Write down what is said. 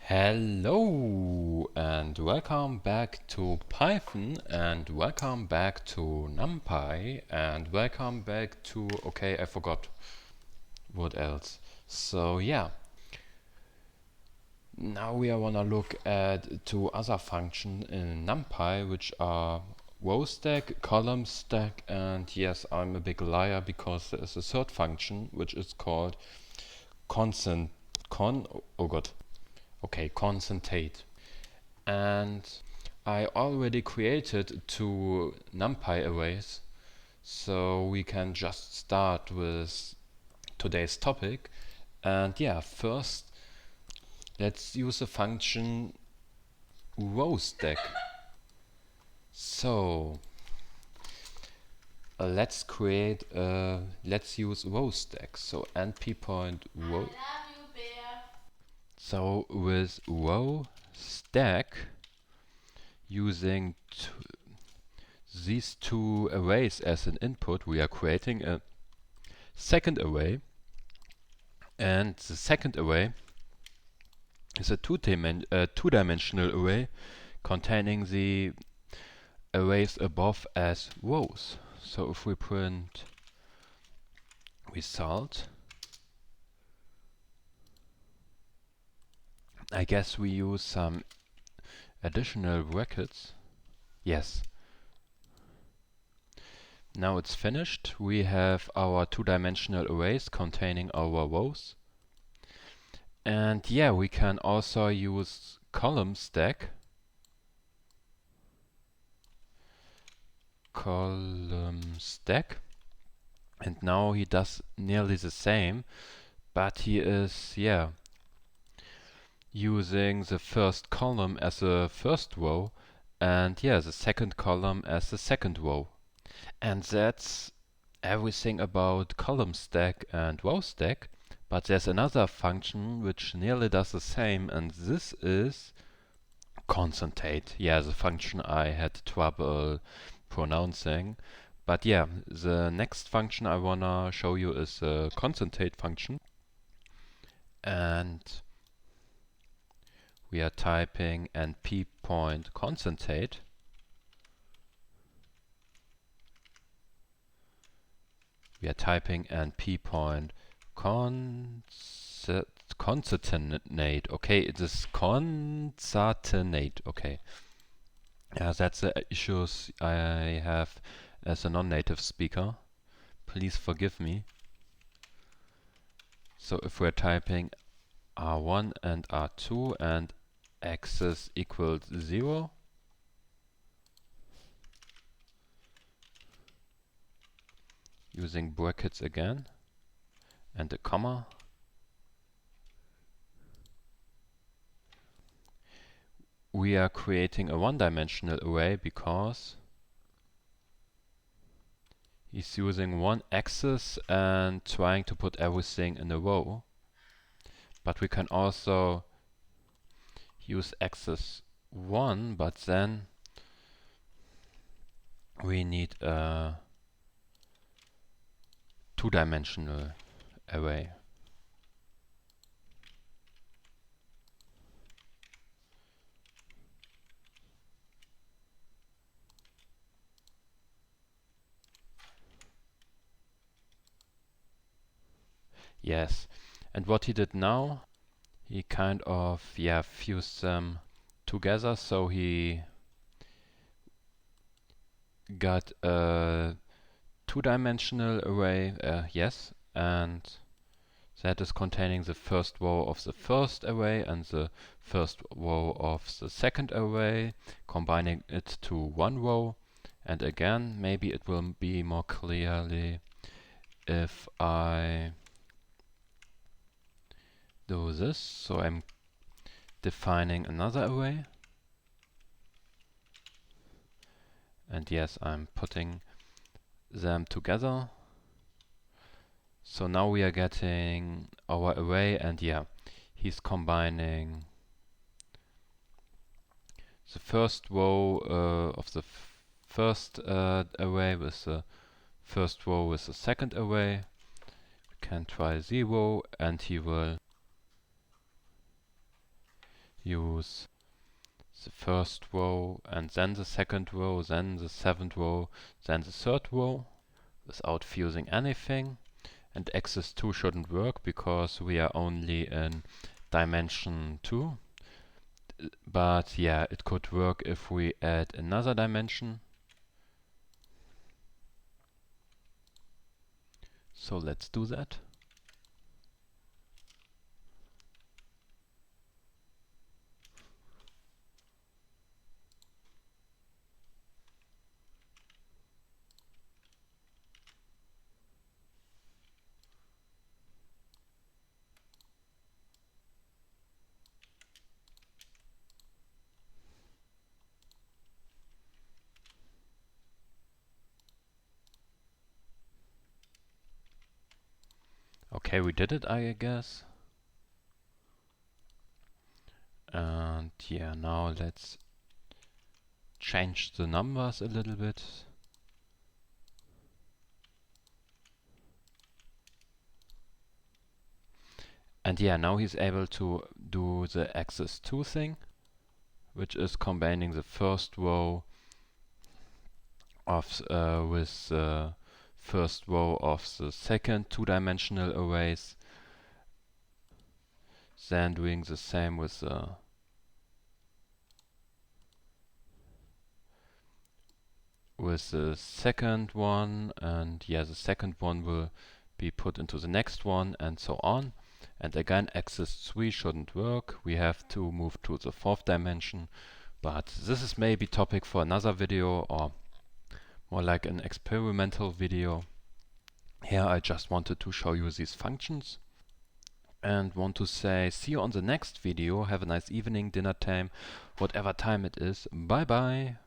Hello and welcome back to Python and welcome back to Numpy and welcome back to, okay, I forgot what else. So yeah, now we wanna look at two other functions in Numpy, which are row stack, column stack, and yes, I'm a big liar because there is a third function which is called concatenate. And I already created two Numpy arrays, so we can just start with today's topic. And yeah, first let's use the function row stack. So let's use row stack. So np point row. So with row stack, using these two arrays as an input, we are creating a second array, and the second array is a two-dimensional array containing the arrays above as rows. So if we print result, I guess we use some additional brackets. Yes. Now it's finished. We have our two-dimensional arrays containing our rows. And yeah, we can also use column stack. And now he does nearly the same, but he is, yeah, using the first column as the first row and yeah, the second column as the second row. And that's everything about column stack and row stack. But there's another function which nearly does the same, and this is concatenate. Yeah, the function I had trouble pronouncing. But yeah, the next function I wanna show you is the concatenate function. And we are typing np point concatenate. We are typing np point concatenate. Okay, it is concatenate. Okay. Yeah, that's the issues I have as a non-native speaker. Please forgive me. So if we're typing R1 and R2 and axis equals 0, using brackets again and a comma, we are creating a one-dimensional array because he's using one axis and trying to put everything in a row. But we can also use axis 1, but then we need a two-dimensional array. Yes, and what he did now, he kind of, yeah, fused them together, so he got a two-dimensional array, yes, and that is containing the first row of the first array and the first row of the second array, combining it to one row. And again, maybe it will be more clearly if I do this. So I'm defining another array. And yes, I'm putting them together. So now we are getting our array, and yeah, he's combining the first row of the first array with the first row with the second array. We can try 0, and he will use the first row and then the second row, then the seventh row, then the third row without fusing anything. And axis 2 shouldn't work because we are only in dimension 2. But yeah, it could work if we add another dimension. So let's do that. Okay, we did it, I guess. And yeah, now let's change the numbers a little bit. And yeah, now he's able to do the axis 2 thing, which is combining the first row of with the first row of the second two-dimensional arrays, then doing the same with the second one, and yeah, the second one will be put into the next one, and so on. And again, axis 3 shouldn't work. We have to move to the fourth dimension, but this is maybe topic for another video, or more like an experimental video. Here I just wanted to show you these functions and want to say see you on the next video. Have a nice evening, dinner time, whatever time it is. Bye bye.